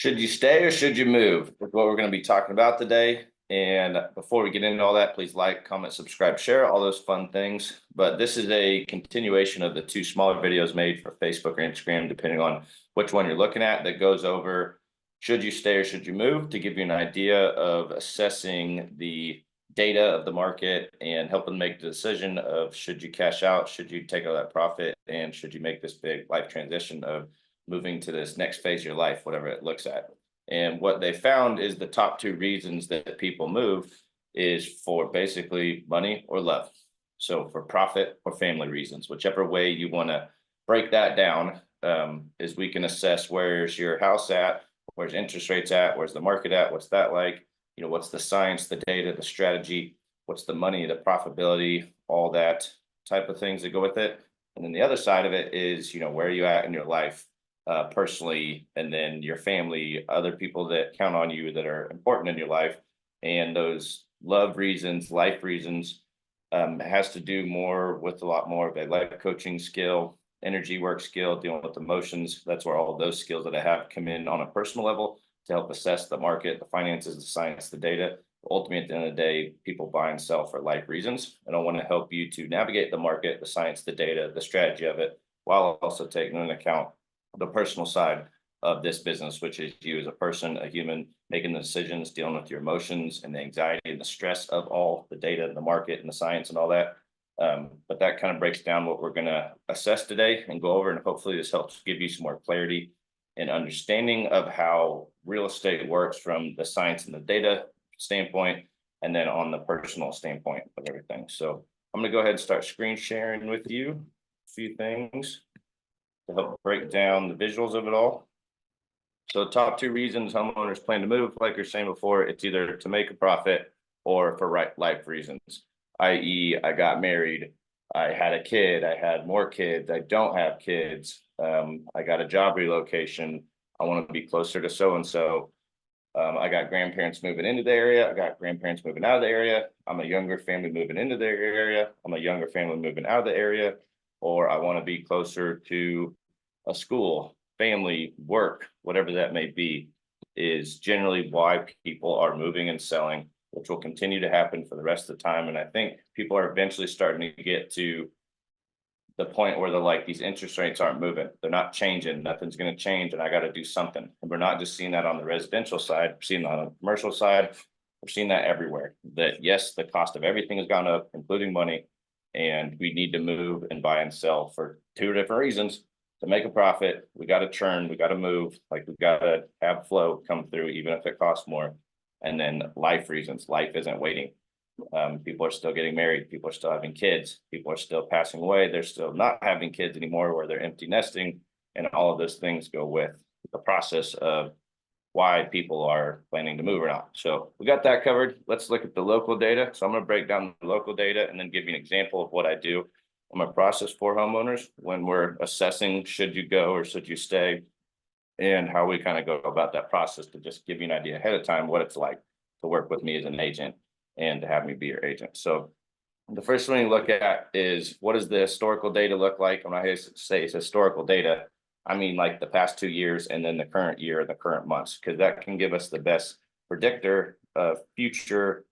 Should you stay or should you move? Is what we're going to be talking about today. And before we get into all that, please like, comment, subscribe, share, all those fun things. But this is a continuation of the two smaller videos made for Facebook or Instagram, depending on which one you're looking at, that goes over should you stay or should you move, to give you an idea of assessing the data of the market and helping make the decision of should you cash out, should you take all that profit, and should you make this big life transition of moving to this next phase of your life, whatever it looks at. And what they found is the top two reasons that people move is for basically money or love. So for profit or family reasons, whichever way you want to break that down, is we can assess where's your house at, where's interest rates at, where's the market at, what's that like, what's the science, the data, the strategy, what's the money, the profitability, all that type of things that go with it. And then the other side of it is, where are you at in your life? Personally, and then your family, other people that count on you that are important in your life, and those love reasons, life reasons, has to do more with a lot more of a life coaching skill, energy work skill, dealing with emotions. That's where all of those skills that I have come in on a personal level to help assess the market, the finances, the science, the data. Ultimately, at the end of the day, people buy and sell for life reasons. And I want to help you to navigate the market, the science, the data, the strategy of it, while also taking into account the personal side of this business, which is you as a person, a human, making the decisions, dealing with your emotions and the anxiety and the stress of all the data and the market and the science and all that. But that kind of breaks down what we're going to assess today and go over, and hopefully this helps give you some more clarity and understanding of how real estate works from the science and the data standpoint, and then on the personal standpoint of everything. So I'm going to go ahead and start screen sharing with you a few things to help break down the visuals of it all. So top two reasons homeowners plan to move, like you're saying before, it's either to make a profit or for life reasons, i.e. I got married, I had a kid, I had more kids, I don't have kids, I got a job relocation, I want to be closer to so-and-so, I got grandparents moving into the area, I got grandparents moving out of the area, I'm a younger family moving into the area, I'm a younger family moving out of the area, or I want to be closer to a school, family, work, whatever that may be, is generally why people are moving and selling, which will continue to happen for the rest of the time. And I think people are eventually starting to get to the point where they're like, these interest rates aren't moving, they're not changing, nothing's going to change, and I got to do something. And we're not just seeing that on the residential side, we're seeing that on the commercial side, we're seeing that everywhere. That yes, the cost of everything has gone up, including money, and we need to move and buy and sell for two different reasons. To make a profit, we got to churn, we got to move, like we got to have flow come through, even if it costs more. And then life reasons, life isn't waiting. People are still getting married, people are still having kids, people are still passing away, they're still not having kids anymore, where they're empty nesting, and all of those things go with the process of why people are planning to move or not. So we got that covered. Let's look at the local data. So I'm going to break down the local data and then give you an example of what I do on my process for homeowners when we're assessing should you go or should you stay, and how we kind of go about that process, to just give you an idea ahead of time what it's like to work with me as an agent and to have me be your agent. So the first thing you look at is, what does the historical data look like? When I say it's historical data, I mean like the past 2 years and then the current year, the current months, because that can give us the best predictor of future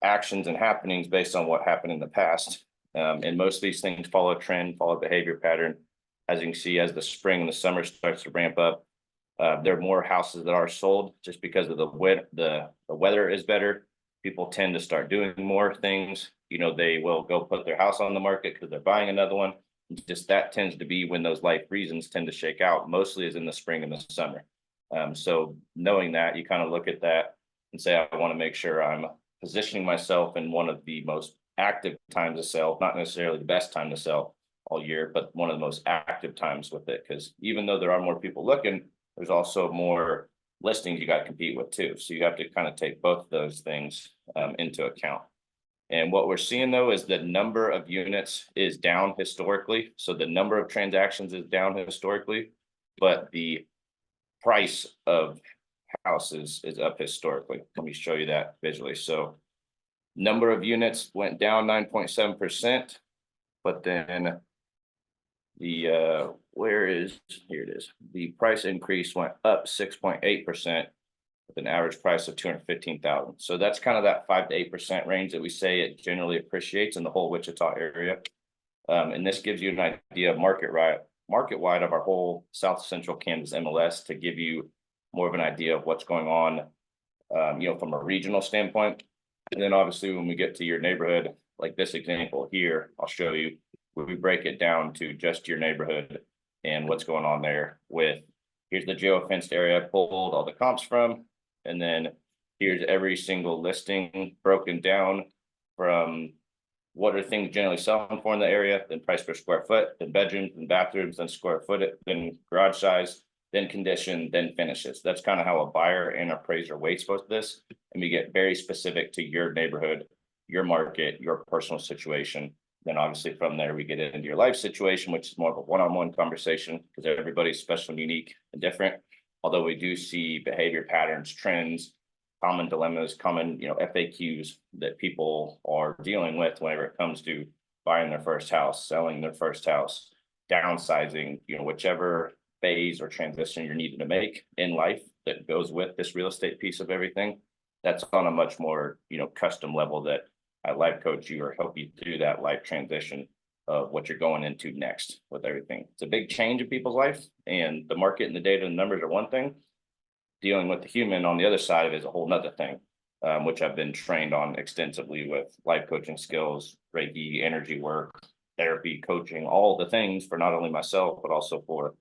actions and happenings based on what happened in the past. And most of these things follow a trend, follow a behavior pattern. As you can see, as the spring and the summer starts to ramp up, there are more houses that are sold just because of the weather is better. People tend to start doing more things. They will go put their house on the market because they're buying another one. Just that tends to be when those life reasons tend to shake out, mostly is in the spring and the summer. So knowing that, you kind of look at that and say, I want to make sure I'm positioning myself in one of the most active times to sell, not necessarily the best time to sell all year, but one of the most active times with it. Because even though there are more people looking, there's also more listings you got to compete with too. So you have to kind of take both of those things into account. And what we're seeing though is the number of units is down historically. So the number of transactions is down historically, but the price of houses is up historically. Let me show you that visually. So number of units went down 9.7%, but then the here it is. The price increase went up 6.8% with an average price of 215,000. So that's kind of that 5 to 8% range that we say it generally appreciates in the whole Wichita area. And this gives you an idea of market wide of our whole South Central Kansas MLS to give you more of an idea of what's going on, from a regional standpoint. And then obviously when we get to your neighborhood, like this example here, I'll show you, we break it down to just your neighborhood and what's going on there with, here's the geo-fenced area I pulled all the comps from. And then here's every single listing broken down from what are things generally selling for in the area, then price per square foot, then bedrooms and bathrooms, then square foot, then garage size, then condition, then finishes. That's kind of how a buyer and appraiser weights both this. And we get very specific to your neighborhood, your market, your personal situation. Then obviously from there, we get into your life situation, which is more of a one-on-one conversation because everybody's special and unique and different. Although we do see behavior patterns, trends, common dilemmas, common, FAQs that people are dealing with whenever it comes to buying their first house, selling their first house, downsizing, whichever phase or transition you're needing to make in life that goes with this real estate piece of everything. That's on a much more, custom level that I life coach you or help you through that life transition of what you're going into next with everything. It's a big change in people's life, and the market and the data and numbers are one thing. Dealing with the human on the other side of it is a whole nother thing, which I've been trained on extensively with life coaching skills, Reiki, energy work, therapy, coaching, all the things for not only myself, but also for,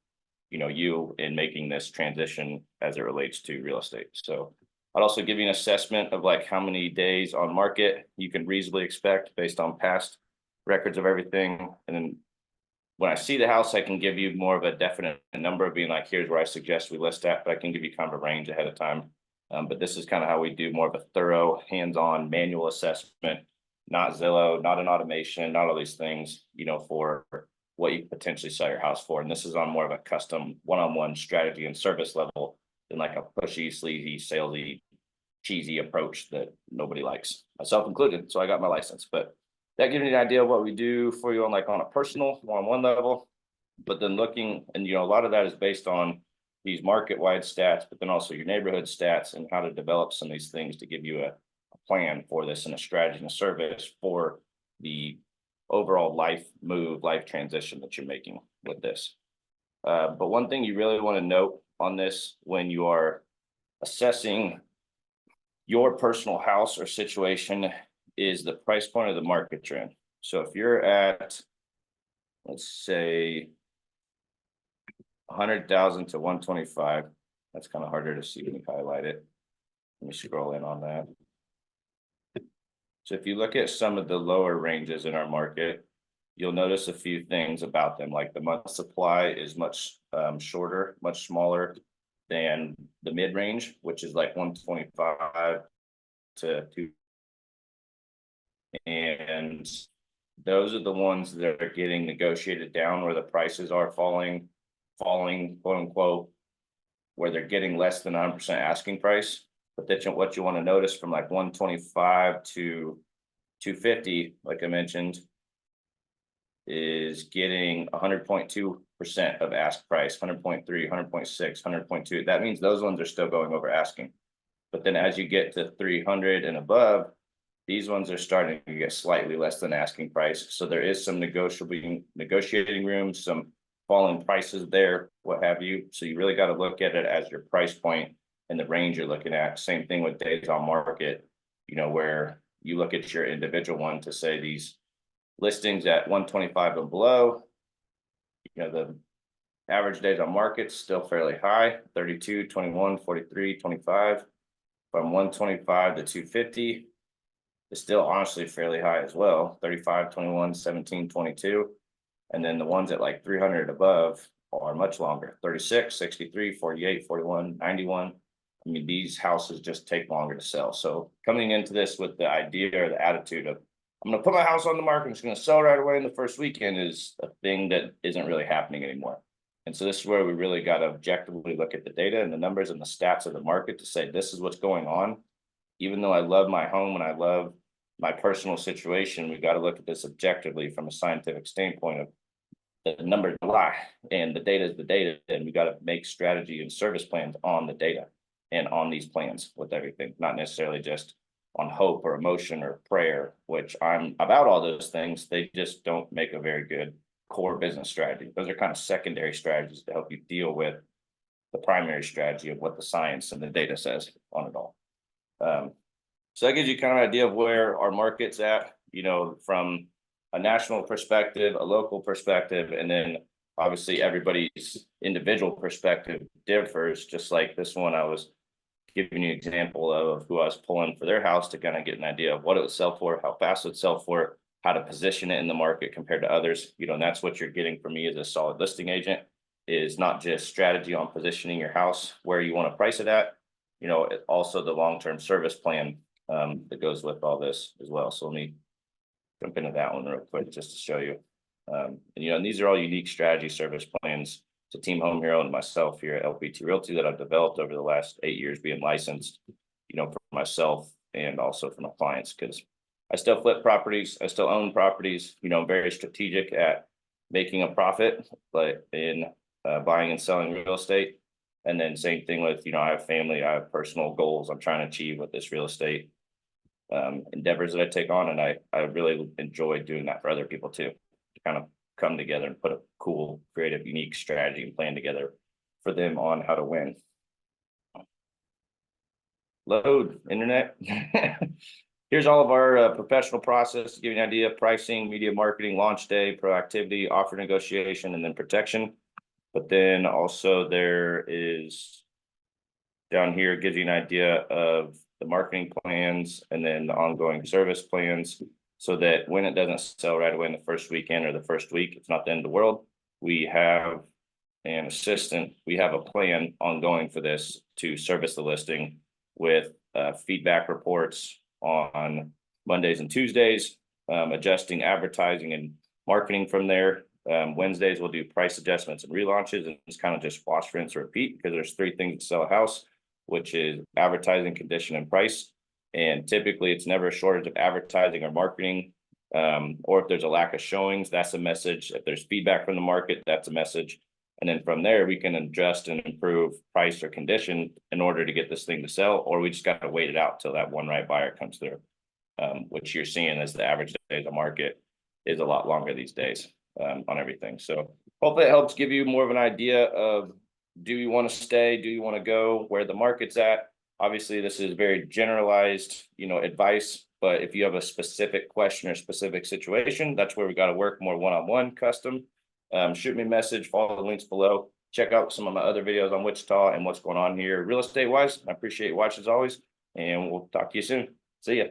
you in making this transition as it relates to real estate. So I'd also give you an assessment of like how many days on market you can reasonably expect based on past records of everything. And then when I see the house, I can give you more of a definite number of being like, here's where I suggest we list at, but I can give you kind of a range ahead of time. But this is kind of how we do more of a thorough hands-on manual assessment, not Zillow, not an automation, not all these things, for what you potentially sell your house for. And this is on more of a custom one-on-one strategy and service level than like a pushy, sleazy, salesy, cheesy approach that nobody likes, myself included. So I got my license, but that gives you an idea of what we do for you on a personal one-on-one level. But then looking, and a lot of that is based on these market-wide stats, but then also your neighborhood stats and how to develop some of these things to give you a plan for this and a strategy and a service for the overall life transition that you're making with this. But one thing you really want to note on this when you are assessing your personal house or situation is the price point of the market trend. So if you're at, let's say, 100,000 to 125, that's kind of harder to see when you highlight it. Let me scroll in on that. So if you look at some of the lower ranges in our market, you'll notice a few things about them, like the month supply is much shorter, much smaller than the mid-range, which is like 125 to 2. And those are the ones that are getting negotiated down where the prices are falling, quote unquote, where they're getting less than 100% asking price. But that's what you want to notice from like 125 to 250, like I mentioned, is getting 100.2% of ask price, 100.3, 100.6, 100.2. That means those ones are still going over asking. But then as you get to 300 and above, these ones are starting to get slightly less than asking price. So there is some negotiating room, some falling prices there, what have you. So you really got to look at it as your price point and the range you're looking at. Same thing with days on market, where you look at your individual one to say these listings at 125 and below, the average days on market still fairly high, 32, 21, 43, 25. From 125 to 250 is still honestly fairly high as well, 35, 21, 17, 22. And then the ones at like 300 above are much longer, 36, 63, 48, 41, 91. I mean, these houses just take longer to sell. So coming into this with the idea or the attitude of, I'm going to put my house on the market, I'm just going to sell right away in the first weekend, is a thing that isn't really happening anymore. And so this is where we really got to objectively look at the data and the numbers and the stats of the market to say, this is what's going on. Even though I love my home and I love my personal situation, we got to look at this objectively from a scientific standpoint of the numbers lie, and the data is the data, and we got to make strategy and service plans on the data and on these plans with everything, not necessarily just on hope or emotion or prayer, which I'm about all those things. They just don't make a very good core business strategy. Those are kind of secondary strategies to help you deal with the primary strategy of what the science and the data says on it all. So that gives you kind of an idea of where our market's at, from a national perspective, a local perspective, and then obviously everybody's individual perspective differs. Just like this one, I was giving you an example of who I was pulling for their house to kind of get an idea of what it would sell for, how fast it would sell for, how to position it in the market compared to others. And that's what you're getting from me as a solid listing agent, is not just strategy on positioning your house where you want to price it at, also the long-term service plan that goes with all this as well. So let me jump into that one real quick just to show you. And these are all unique strategy service plans to Team Home Hero and myself here at LPT Realty that I've developed over the last 8 years being licensed, for myself and also for my clients, because I still flip properties, I still own properties. I'm very strategic at making a profit, but in buying and selling real estate. And then same thing with, I have family, I have personal goals I'm trying to achieve with this real estate endeavors that I take on. And I really enjoy doing that for other people too, to kind of come together and put a cool, creative, unique strategy and plan together for them on how to win. Load internet. Here's all of our professional process to give you an idea: pricing, media marketing, launch day, proactivity, offer negotiation, and then protection. But then also there is down here, it gives you an idea of the marketing plans and then the ongoing service plans, so that when it doesn't sell right away in the first weekend or the first week, it's not the end of the world. We have an assistant, we have a plan ongoing for this to service the listing with feedback reports on Mondays and Tuesdays, adjusting advertising and marketing from there. Wednesdays we'll do price adjustments and relaunches, and it's kind of just wash, rinse, repeat, because there's 3 things to sell a house, which is advertising, condition, and price. And typically it's never a shortage of advertising or marketing, or if there's a lack of showings, that's a message. If there's feedback from the market, that's a message. And then from there, we can adjust and improve price or condition in order to get this thing to sell, or we just got to wait it out till that one right buyer comes through, which you're seeing as the average days of market is a lot longer these days on everything. So hopefully it helps give you more of an idea of, do you want to stay? Do you want to go where the market's at? Obviously, this is very generalized, advice, but if you have a specific question or specific situation, that's where we got to work more one-on-one, custom. Shoot me a message, follow the links below. Check out some of my other videos on Wichita and what's going on here real estate wise. I appreciate you watching as always, and we'll talk to you soon. See ya.